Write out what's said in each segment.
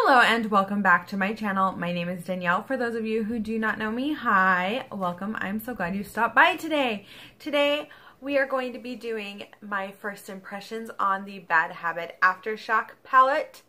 Hello and welcome back to my channel. My name is Danielle. For those of you who do not know me, hi, welcome. I'm so glad you stopped by today. Today we are going to be doing my first impressions on the Bad Habit Aftershock palette.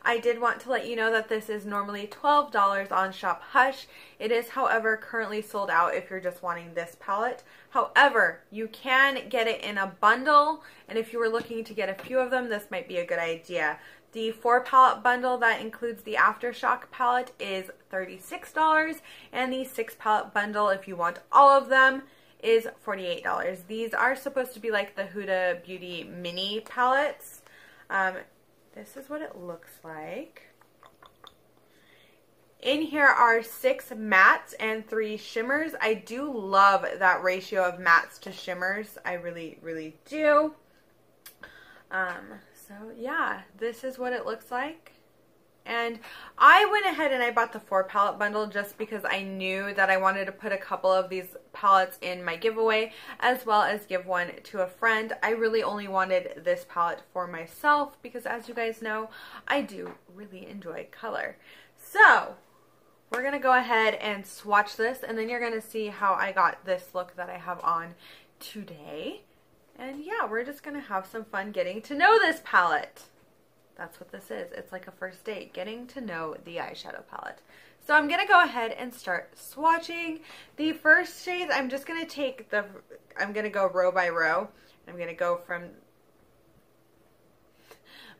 I did want to let you know that this is normally $12 on Shop Hush. It is, however, currently sold out if you're just wanting this palette. However, you can get it in a bundle, and if you were looking to get a few of them, this might be a good idea. The 4 palette bundle that includes the Aftershock palette is $36, and the 6 palette bundle, if you want all of them, is $48. These are supposed to be like the Huda Beauty mini palettes. This is what it looks like. In here are 6 mattes and 3 shimmers. I do love that ratio of mattes to shimmers. I really, really do. So yeah, this is what it looks like. And I went ahead and I bought the 4 palette bundle just because I knew that I wanted to put a couple of these palettes in my giveaway, as well as give one to a friend. I really only wanted this palette for myself because, as you guys know, I do really enjoy color. So we're going to go ahead and swatch this, and then you're going to see how I got this look that I have on today. And yeah, we're just going to have some fun getting to know this palette. That's what this is. It's like a first date, getting to know the eyeshadow palette. So I'm going to go ahead and start swatching. The first shades, I'm just going to take the, I'm going to go row by row. I'm going to go from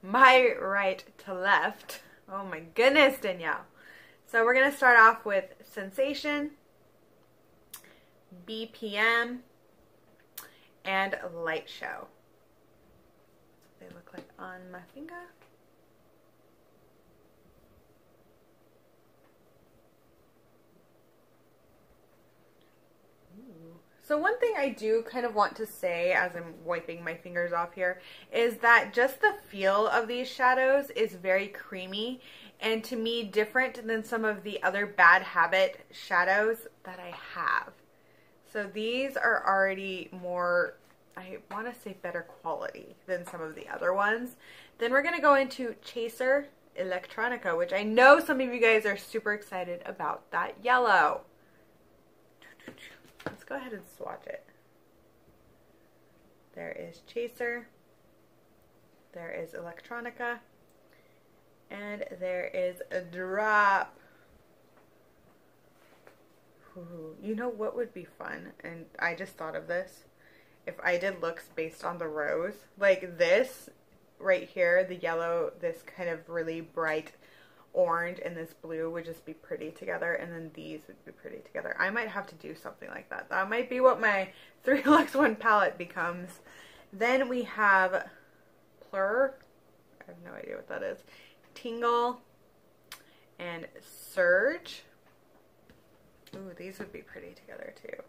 my right to left. Oh my goodness, Danielle. So we're going to start off with Sensation, BPM, and Light Show. That's what they look like on my finger. So one thing I do kind of want to say as I'm wiping my fingers off here is that just the feel of these shadows is very creamy, and to me different than some of the other Bad Habit shadows that I have. So these are already more, I want to say, better quality than some of the other ones. Then we're going to go into Chaser Electronica, which I know some of you guys are super excited about that yellow. Let's go ahead and swatch it. There is Chaser, there is Electronica, and there is a Drop. Ooh, you know what would be fun, and I just thought of this, if I did looks based on the rows, like this right here, the yellow, this kind of really bright orange, and this blue would just be pretty together, and then these would be pretty together. I might have to do something like that. That might be what my 3 Lux 1 palette becomes. Then we have Plur, I have no idea what that is, Tingle, and Surge. Ooh, these would be pretty together too.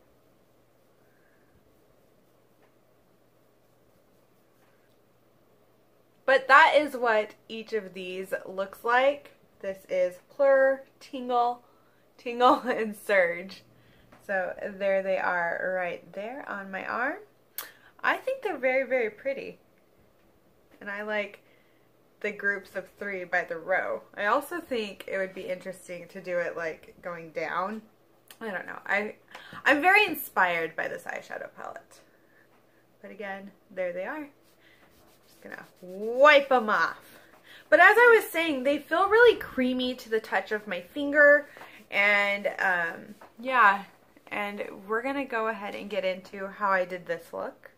But that is what each of these looks like. This is Plur, Tingle, and Surge. So there they are right there on my arm. I think they're very, very pretty. And I like the groups of 3 by the row. I also think it would be interesting to do it like going down. I don't know. I'm very inspired by this eyeshadow palette. But again, there they are. Just gonna wipe them off. But as I was saying, they feel really creamy to the touch of my finger. And yeah, and we're gonna go ahead and get into how I did this look.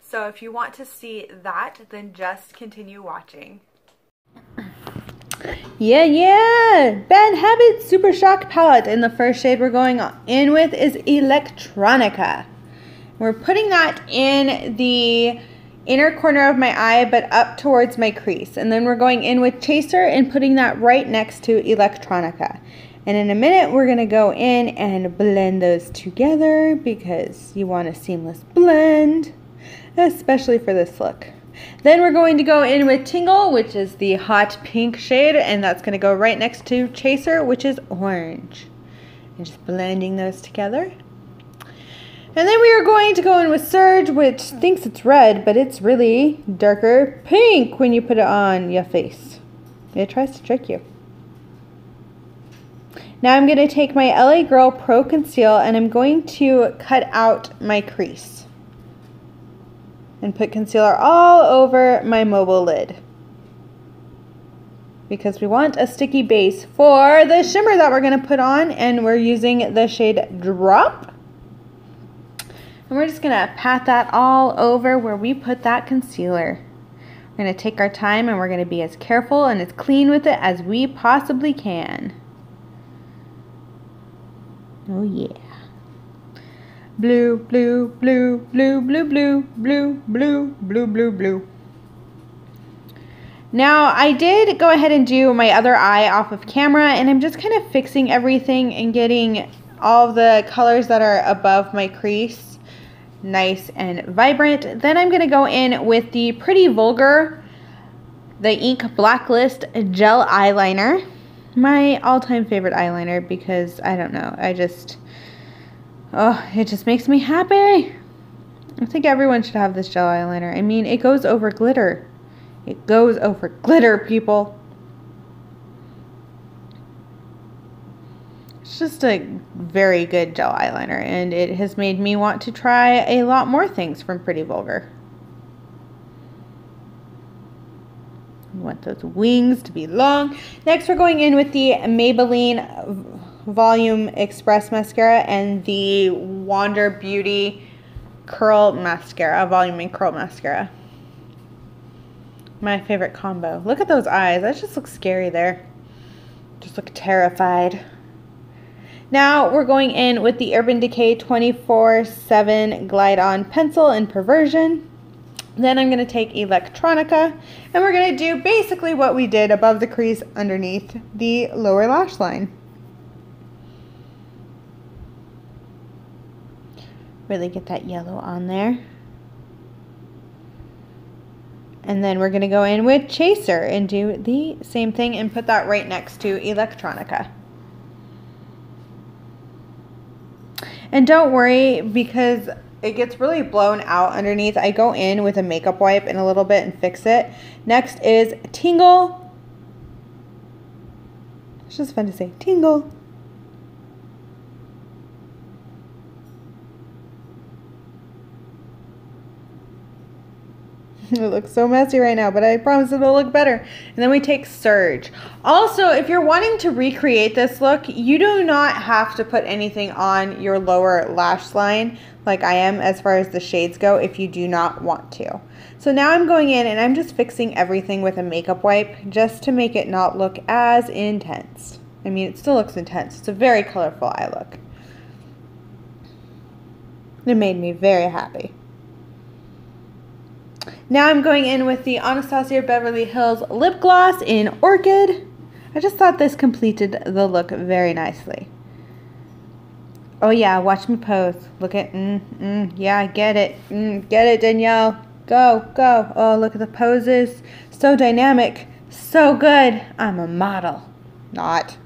So if you want to see that, then just continue watching. Yeah! Bad Habit Super Shock Palette. And the first shade we're going in with is Electronica. We're putting that in the inner corner of my eye, but up towards my crease. And then we're going in with Chaser and putting that right next to Electronica. And in a minute, we're going to go in and blend those together because you want a seamless blend, especially for this look. Then we're going to go in with Tingle, which is the hot pink shade, and that's going to go right next to Chaser, which is orange. And just blending those together. And then we are going to go in with Surge, which thinks it's red, but it's really darker pink when you put it on your face. It tries to trick you. Now I'm going to take my LA Girl Pro Conceal and I'm going to cut out my crease and put concealer all over my mobile lid, because we want a sticky base for the shimmer that we're going to put on, and we're using the shade Drop. And we're just going to pat that all over where we put that concealer. We're going to take our time and we're going to be as careful and as clean with it as we possibly can. Oh yeah. Blue, blue, blue, blue, blue, blue, blue, blue, blue, blue, blue. Now I did go ahead and do my other eye off of camera, and I'm just kind of fixing everything and getting all of the colors that are above my crease nice and vibrant. Then I'm going to go in with the Pretty Vulgar, the Ink Blacklist Gel Eyeliner. My all-time favorite eyeliner, because I don't know, it just makes me happy. I think everyone should have this gel eyeliner. I mean, it goes over glitter. It goes over glitter, people. It's just a very good gel eyeliner, and it has made me want to try a lot more things from Pretty Vulgar. You want those wings to be long. Next, we're going in with the Maybelline Volume Express Mascara and the Wander Beauty Curl Mascara, Volume and Curl Mascara. My favorite combo. Look at those eyes. That just looks scary there. Just look terrified. Now we're going in with the Urban Decay 24/7 Glide On Pencil in Perversion. Then I'm going to take Electronica, and we're going to do basically what we did above the crease underneath the lower lash line. Really get that yellow on there. And then we're going to go in with Chaser and do the same thing and put that right next to Electronica. And don't worry, because it gets really blown out underneath. I go in with a makeup wipe in a little bit and fix it. Next is Tingle. It's just fun to say, Tingle. It looks so messy right now, but I promise it'll look better. And then we take Surge. Also, if you're wanting to recreate this look, you do not have to put anything on your lower lash line like I am as far as the shades go if you do not want to. So now I'm going in and I'm just fixing everything with a makeup wipe just to make it not look as intense. I mean, it still looks intense. It's a very colorful eye look. It made me very happy. Now I'm going in with the Anastasia Beverly Hills Lip Gloss in Orchid. I just thought this completed the look very nicely. Oh yeah, watch me pose. Look at, yeah, get it. Get it, Danielle. Go, go. Oh, look at the poses. So dynamic. So good. I'm a model. Not.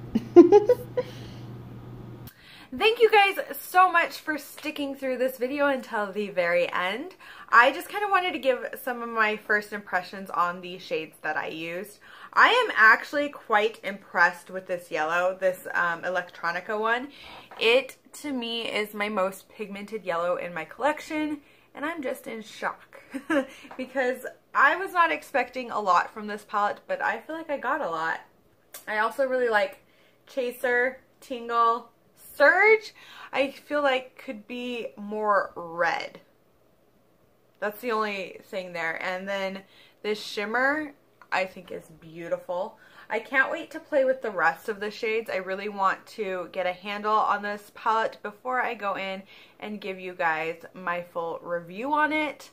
Thank you guys so much for sticking through this video until the very end. I just kind of wanted to give some of my first impressions on the shades that I used. I am actually quite impressed with this yellow, this Electronica one. It, to me, is my most pigmented yellow in my collection, and I'm just in shock because I was not expecting a lot from this palette, but I feel like I got a lot. I also really like Chaser, Tingle, Surge. I feel like could be more red. That's the only thing there. And then this shimmer I think is beautiful. I can't wait to play with the rest of the shades. I really want to get a handle on this palette before I go in and give you guys my full review on it.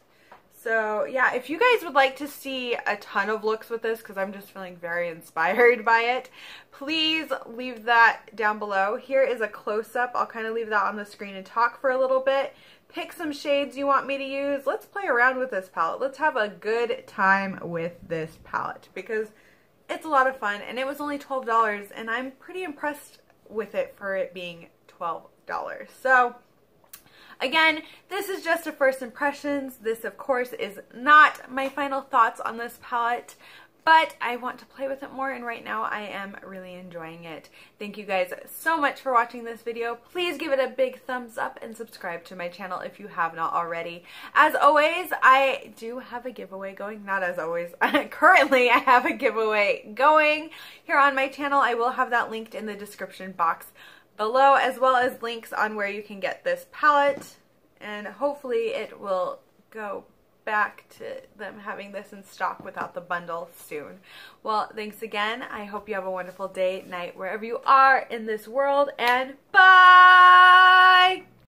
So yeah, if you guys would like to see a ton of looks with this, because I'm just feeling very inspired by it, please leave that down below. Here is a close-up. I'll kind of leave that on the screen and talk for a little bit. Pick some shades you want me to use. Let's play around with this palette. Let's have a good time with this palette because it's a lot of fun and it was only $12 and I'm pretty impressed with it for it being $12. So again, this is just a first impressions. This, of course, is not my final thoughts on this palette. but I want to play with it more, and right now I am really enjoying it. Thank you guys so much for watching this video. Please give it a big thumbs up and subscribe to my channel if you have not already. As always, I do have a giveaway going. Not as always. Currently, I have a giveaway going here on my channel. I will have that linked in the description box below, as well as links on where you can get this palette, and hopefully it will go back to them having this in stock without the bundle soon. Well, thanks again. I hope you have a wonderful day, night, wherever you are in this world, and bye!